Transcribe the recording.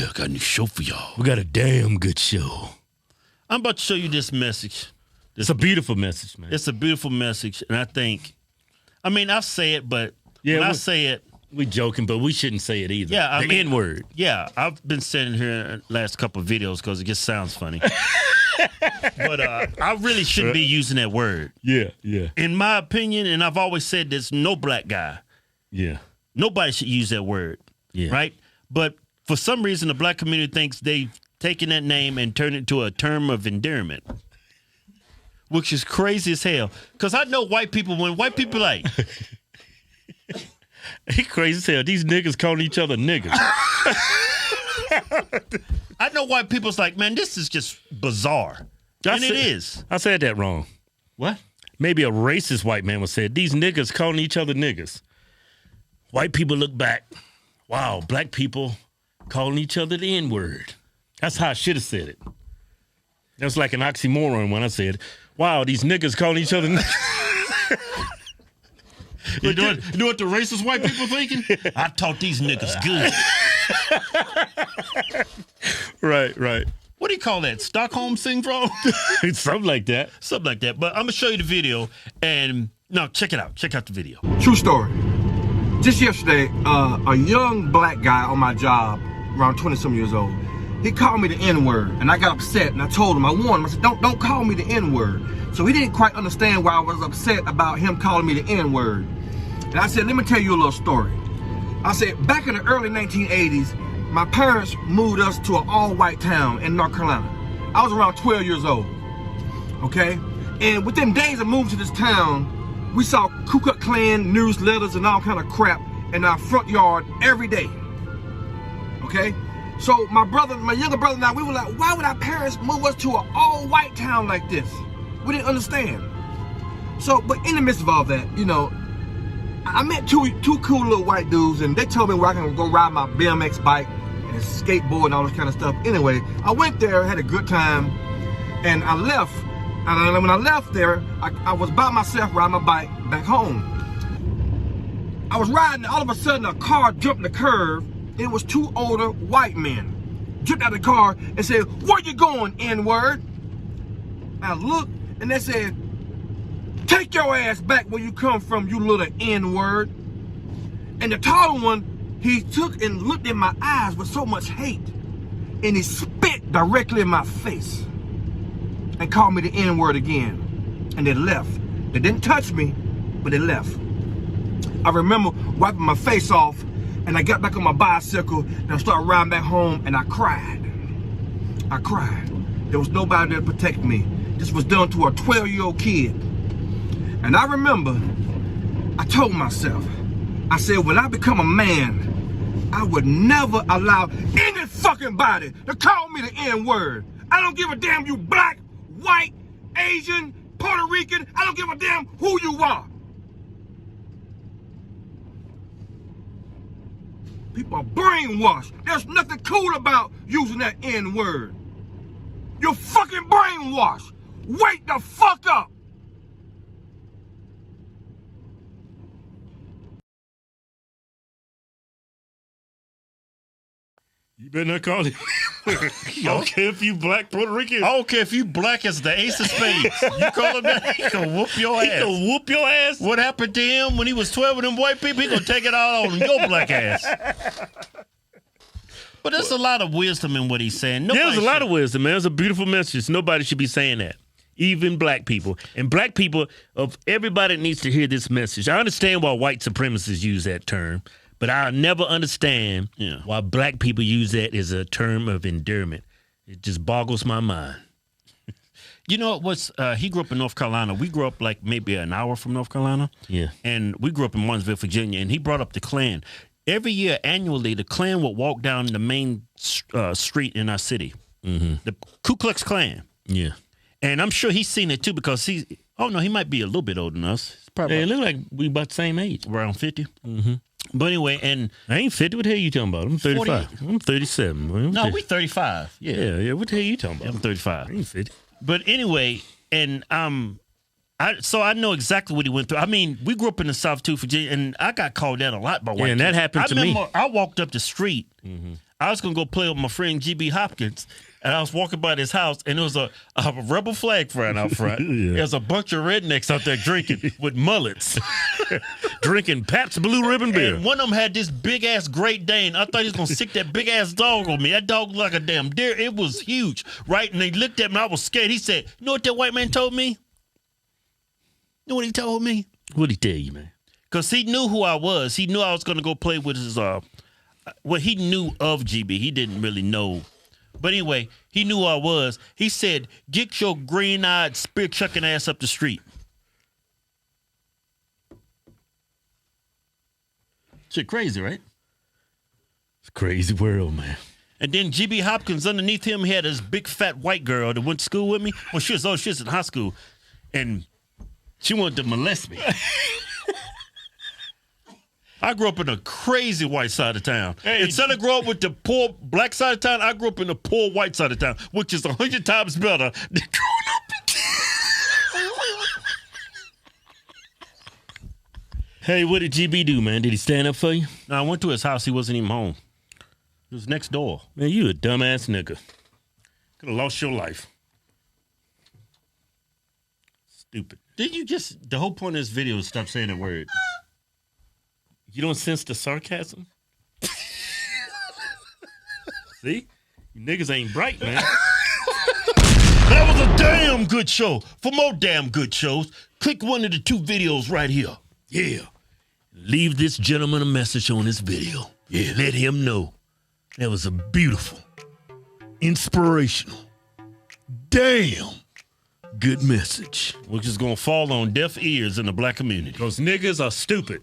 Yeah, I got a new show for y'all. We got a damn good show. I'm about to show you this message. It's a beautiful message, man. It's a beautiful message, and I think, I mean, I say it, but when I say it, we joking, but we shouldn't say it either. Yeah, the N-word. Yeah, I've been sitting here the last couple of videos because it just sounds funny. But I really shouldn't be using that word. Yeah. In my opinion, and I've always said this, no black guy. Yeah. Nobody should use that word. Yeah. Right? But for some reason, the black community thinks they've taken that name and turned it into a term of endearment, which is crazy as hell. Because I know white people, when white people like... He crazy as hell. These niggas calling each other niggas. I know white people's like, man, this is just bizarre. And it is. I said that wrong. What? Maybe a racist white man would say, these niggas calling each other niggas. White people look back. Wow, black people calling each other the N-word. That's how I should have said it. That was like an oxymoron when I said, wow, these niggas calling each other niggas. You know what the racist white people thinking? I taught these niggas good. Right. What do you call that? Stockholm syndrome? Something like that. Something like that. But I'm going to show you the video. And no, check it out. Check out the video. True story. Just yesterday, a young black guy on my job, around 20-some years old, he called me the N-word, and I got upset, and I told him, I warned him, I said, don't call me the N-word. So he didn't quite understand why I was upset about him calling me the N-word. And I said, let me tell you a little story. I said, back in the early 1980s, my parents moved us to an all-white town in North Carolina. I was around 12 years old, okay? And within days of moving to this town, we saw Ku Klux Klan newsletters and all kind of crap in our front yard every day, okay? So my younger brother and I, we were like, why would our parents move us to an all-white town like this? We didn't understand. So, but in the midst of all that, you know, I met two cool little white dudes, and they told me where I can go ride my BMX bike and skateboard and all this kind of stuff. Anyway, I went there, had a good time, and I left. And when I left there, I was by myself riding my bike back home. I was riding, all of a sudden a car jumped the curve. It was two older white men. Jumped out of the car and said, where you going, N-word? I looked, and they said, take your ass back where you come from, you little N-word. And the taller one, he took and looked in my eyes with so much hate, and he spit directly in my face and called me the N-word again. And they left. They didn't touch me, but they left. I remember wiping my face off, and I got back on my bicycle, and I started riding back home, and I cried. I cried. There was nobody there to protect me. This was done to a 12-year-old kid. And I remember, I told myself, I said, when I become a man, I would never allow any fucking body to call me the N-word. I don't give a damn you black, white, Asian, Puerto Rican. I don't give a damn who you are. People are brainwashed. There's nothing cool about using that N-word. You're fucking brainwashed. Wake the fuck up. You better not call him. I don't care if you black Puerto Rican. I don't care if you black as the ace of spades. You call him that, he gonna whoop your ass. He gonna whoop your ass. What happened to him when he was 12 with them white people? He gonna take it all on your black ass. But there's a lot of wisdom in what he's saying. There's a lot of wisdom, man. It's a beautiful message. Nobody should be saying that. Even black people. And black people, of everybody needs to hear this message. I understand why white supremacists use that term, but I'll never understand why black people use that as a term of endearment. It just boggles my mind. You know what's he grew up in North Carolina. We grew up like maybe an hour from North Carolina. Yeah. And we grew up in Martinsville, Virginia, and he brought up the Klan. Every year, annually, the Klan would walk down the main street in our city. Mm-hmm. The Ku Klux Klan. Yeah. And I'm sure he's seen it too because he might be a little bit older than us. It's probably it look like we about the same age. Around 50. Mm-hmm. But anyway, and I ain't 50. What the hell you talking about? I'm 35. 48. I'm 37. No, we 35. Yeah. What the hell you talking about? I'm 35. I ain't 50. But anyway, and so I know exactly what he went through. I mean, we grew up in the South too, Virginia, and I got called out a lot by white and that kids. happened to me. I walked up the street. Mm-hmm. I was gonna go play with my friend GB Hopkins, and I was walking by this house, and there was a rebel flag flying out front. Yeah. There's a bunch of rednecks out there drinking with mullets, Drinking Pabst Blue Ribbon beer. and one of them had this big ass Great Dane. I thought he was gonna sick that big ass dog on me. That dog looked like a damn deer. It was huge, right? And they looked at me. I was scared. He said, "You know what that white man told me? You know what he told me? What'd he tell you, man? Because he knew who I was. He knew I was going to go play with his, well, he knew of GB. He didn't really know. But anyway, he knew who I was. He said, get your green-eyed, spear-chucking ass up the street. Shit crazy, right? It's a crazy world, man. And then GB Hopkins, underneath him, he had this big, fat white girl that went to school with me. Well, she was in high school. And she wanted to molest me. I grew up in a crazy white side of town. Hey. Instead of growing up with the poor black side of town, I grew up in the poor white side of town, which is 100 times better than growing up Hey, what did GB do, man? Did he stand up for you? No, I went to his house. He wasn't even home. He was next door. Man, you a dumbass nigga. Could have lost your life. Stupid. Did you just, the whole point of this video is stop saying that word. You don't sense the sarcasm? See? You niggas ain't bright, man. That was a damn good show. For more damn good shows, click one of the 2 videos right here. Yeah. Leave this gentleman a message on this video. Yeah, let him know. That was a beautiful, inspirational, damn good message. Which is going to fall on deaf ears in the black community. Those niggas are stupid.